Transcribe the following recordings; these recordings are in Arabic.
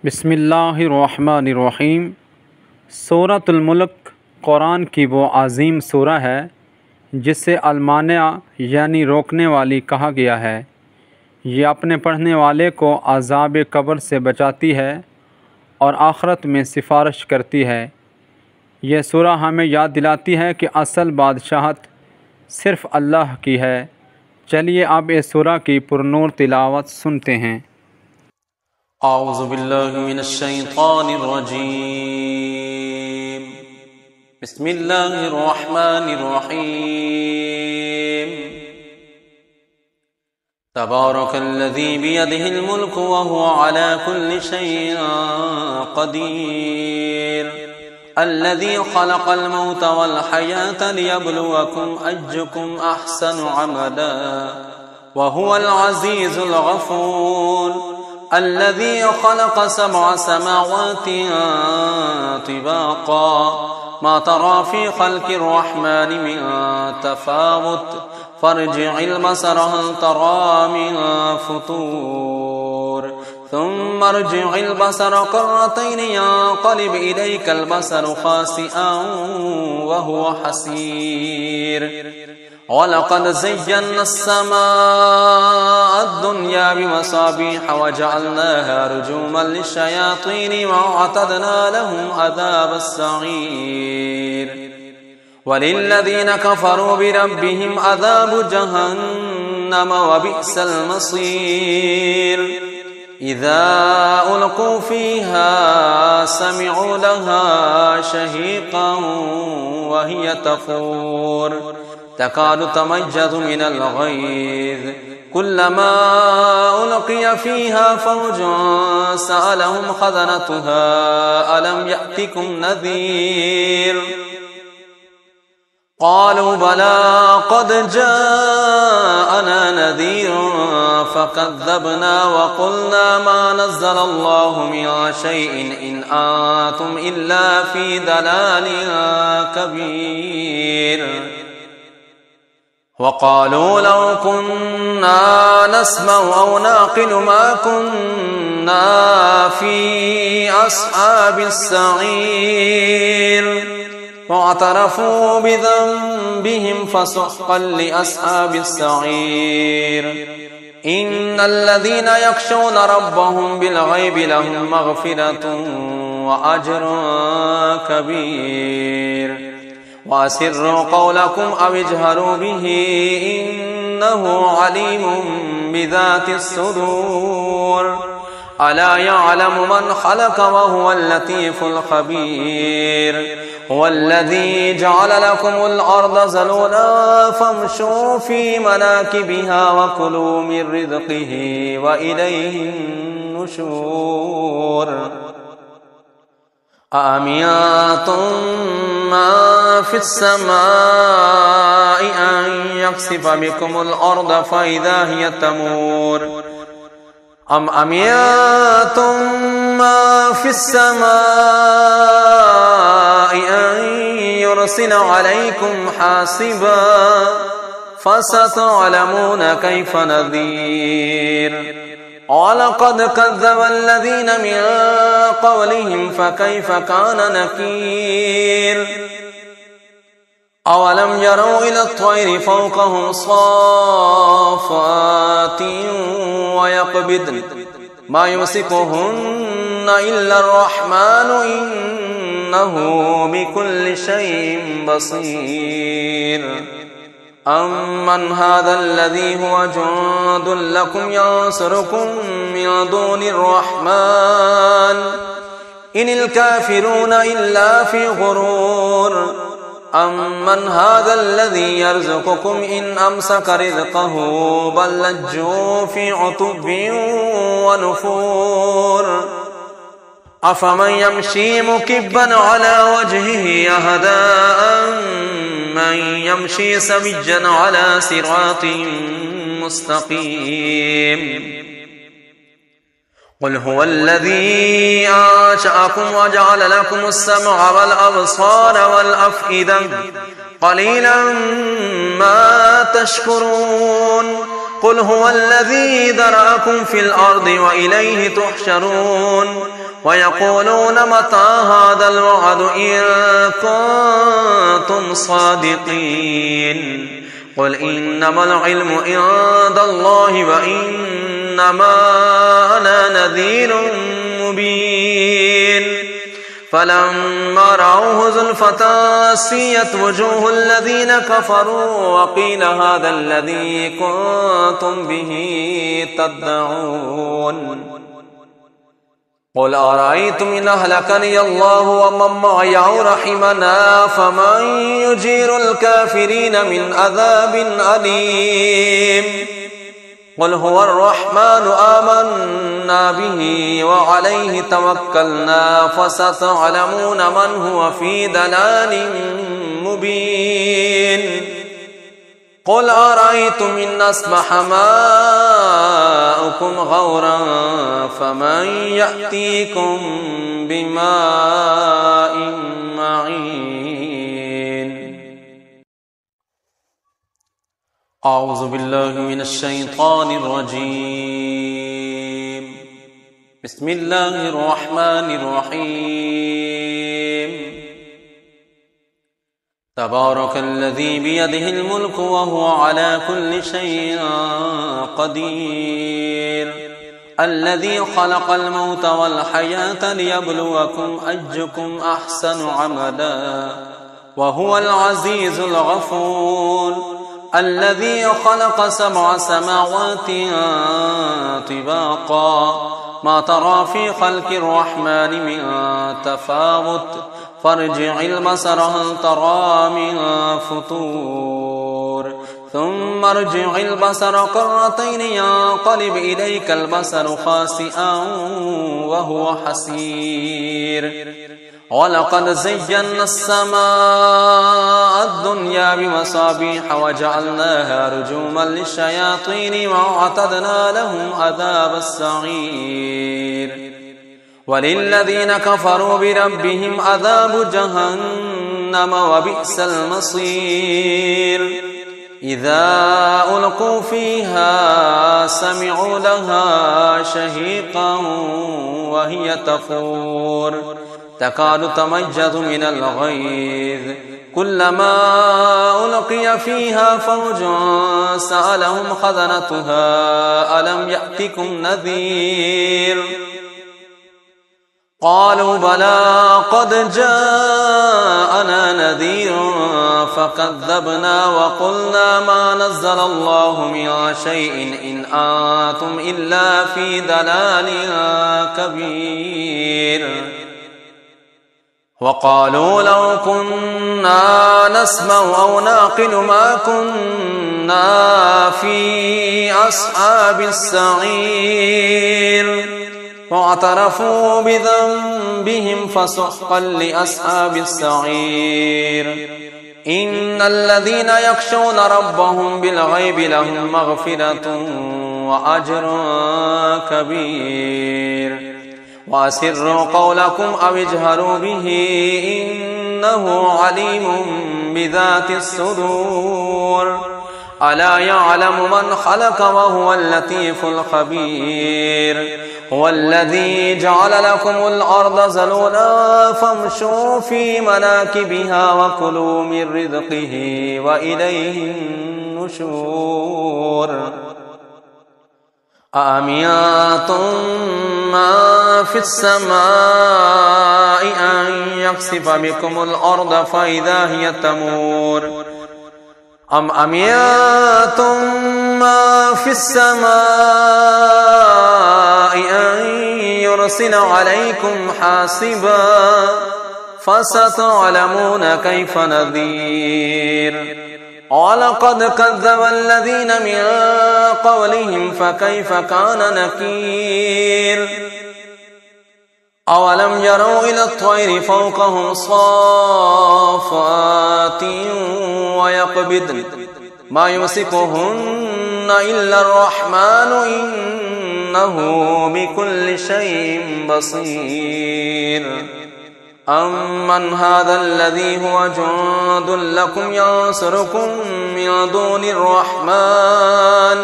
बिस्मिल्लाहिर्रहमानिर्रहीम। सूरतुल मुल्क कुरान की वो अज़ीम सूरा है जिसे अलमानिया यानी रोकने वाली कहा गया है। ये अपने पढ़ने वाले को अज़ाब कब्र से बचाती है और आखिरत में सिफारिश करती है। यह सूरा हमें याद दिलाती है कि असल बादशाहत सिर्फ़ अल्लाह की है। चलिए अब इस सूरा की पुरनूर तिलावत सुनते हैं। औज़ु बिल्लाहि मिनश शैतानिर रजीम। बिस्मिल्लाहिर रहमानिर रहीम। तबारकल्लज़ी बियदिहिल मुल्कु व हुवा अला कुल्लि शैइन क़दीर। अल्लज़ी खलक़ल मौता वल हयाता लियब्लुवकुम अय्युकुम अहसनु अमला व हुवल अज़ीज़ुल गफ़ूर। الذي خلق 7 سماوات طباقا ما ترى في خلق الرحمن من تفاوت فارجع البصر هل ترى من فطور ثم ارجع البصر كرتين ينقلب إليك البصر خاسئا وهو حسير ولقد زينا السماء الدنيا بمصابيح وجعلناها رجوما للشياطين وأعتدنا لهم عذاب السعير وللذين كفروا بربهم عذاب جهنم وبئس المصير إذا ألقوا فيها سمعوا لها شهيقا وهي تفور تكاد تميز من الغيظ كلما ألقي فيها فوج سألهم خزنتها ألم يأتكم نذير قالوا بلى قد جاءنا نذير فكذبنا وقلنا ما نزل الله من شيء إن أنتم إلا في ضلال كبير وقالوا لو كنا نسمع أو نعقل ما كنا في أصحاب السعير واعترفوا بذنبهم فسحقا لأصحاب السعير إن الذين يخشون ربهم بالغيب لهم مغفرة وأجر كبير وأسروا قولكم أو اجهروا به إنه عليم بذات الصدور ألا يعلم من خلق وهو اللطيف الخبير هو الذي جعل لكم الأرض ذلولا فامشوا في مناكبها وكلوا من رزقه وإليه النشور أأمنتم ما في السماء أن يخسف بكم الأرض فإذا هي تمور أم أمنتم ما في السماء أن يرسل عليكم حاصبا فستعلمون كيف نذير ولقد كذب الذين من قبلهم فكيف كان نكير أولم يروا إلى الطير فوقهم صافات ويقبضن ما يمسكهن إلا الرحمن إنه بكل شيء بصير أمن هذا الذي هو جند لكم ينصركم من دون الرحمن إن الكافرون إلا في غرور أمن هذا الذي يرزقكم إن أمسك رزقه بل لجوا في عتب ونفور أفمن يمشي مكبا على وجهه أهدى من يمشي سويا على صراط مستقيم قل هو الذي أنشأكم وجعل لكم السمع والأبصار والأفئدة قليلا ما تشكرون قل هو الذي ذرأكم في الأرض وإليه تحشرون ويقولون متى هذا الوعد إن كنتم صادقين قل إنما العلم عند الله وإنما أنا نذير مبين فلما رأوه زلفة سيئت وجوه الذين كفروا وقيل هذا الذي كنتم به تدعون قل أرأيتم إن أهلكني الله ومن معي أو رحمنا فمن يجير الكافرين من عذاب أليم قل هو الرحمن آمنا به وعليه توكلنا فستعلمون من هو في ضلال مبين قل أرأيتم إن أصبح ماؤكم غورا فمن يأتيكم بماء معين أعوذ بالله من الشيطان الرجيم بسم الله الرحمن الرحيم تبارك الذي بيده الملك وهو على كل شيء قدير الذي خلق الموت والحياة ليبلوكم أيكم أحسن عملا وهو العزيز الغفور الذي خلق 7 سماوات طباقا ما ترى في خلق الرحمن من تفاوت فارجع البصر هل ترى من فطور ثم ارجع البصر كرتين ينقلب إليك البصر خاسئا وهو حسير ولقد زينا السماء الدنيا بمصابيح وجعلناها رجوما للشياطين وأعتدنا لهم عذاب السعير وللذين كفروا بربهم عذاب جهنم وبئس المصير إذا ألقوا فيها سمعوا لها شهيقا وهي تفور تكاد تميز من الغيظ كلما ألقي فيها فوج سألهم خزنتها ألم يأتكم نذير قالوا بلى قد جاءنا نذير فكذبنا وقلنا ما نزل الله من شيء إن أنتم إلا في ضلال كبير وقالوا لو كنا نسمع أو نعقل ما كنا في أصحاب السعير واعترفوا بذنبهم فسحقا لأصحاب السعير إن الذين يخشون ربهم بالغيب لهم مغفرة وأجر كبير وأسروا قولكم أو اجهروا به إنه عليم بذات الصدور ألا يعلم من خلق وهو اللطيف الخبير هو الذي جعل لكم الأرض ذلولا فامشوا في مناكبها وكلوا من رزقه وإليه النشور أأمنتم ما في السماء أن يخسف بكم الأرض فإذا هي تمور أم أمنتم ما في السماء أن يرسل عليكم حاصبا فستعلمون كيف نذير ولقد كذب الذين من قبلهم فكيف كان نكير أولم يروا إلى الطير فوقهم صافات ويقبضن ما يمسكهن إلا الرحمن إنه بكل شيء بصير أمن هذا الذي هو جند لكم ينصركم من دون الرحمن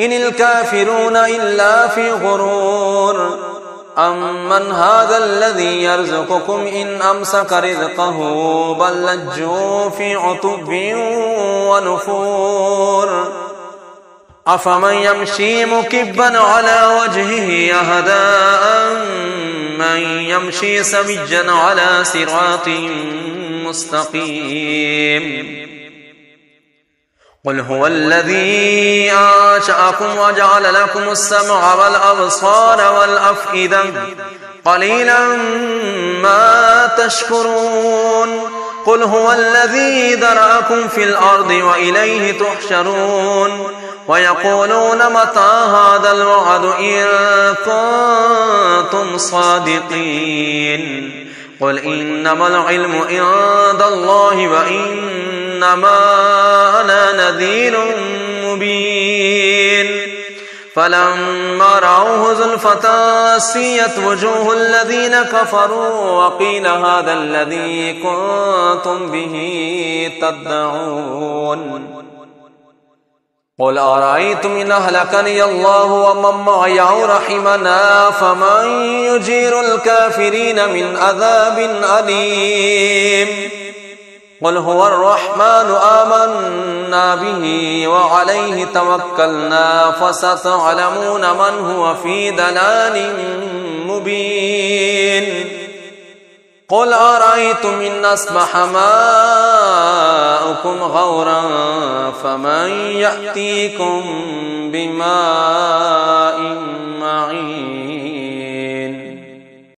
إن الكافرون إلا في غرور أمن هذا الذي يرزقكم إن أمسك رزقه بل لجوا في عتب ونفور أفمن يمشي مكبا على وجهه أهدى أمن يمشي سويا على صراط مستقيم قل هو الذي أنشأكم وجعل لكم السمع والأبصار والأفئدة قليلا ما تشكرون قل هو الذي ذرأكم في الأرض وإليه تحشرون ويقولون متى هذا الوعد إن كنتم صادقين قل إنما العلم عند الله وإنما أنا نذير مبين فلما رأوه زلفة سيئت وجوه الذين كفروا وقيل هذا الذي كنتم به تدعون قل أرأيتم إن أهلكني الله ومن معي أو رحمنا فمن يجير الكافرين من عذاب أليم قل هو الرحمن آمنا به وعليه توكلنا فستعلمون من هو في ضلال مبين قل أرأيتم إن أصبح ماؤكم غورا فمن يأتيكم بماء معين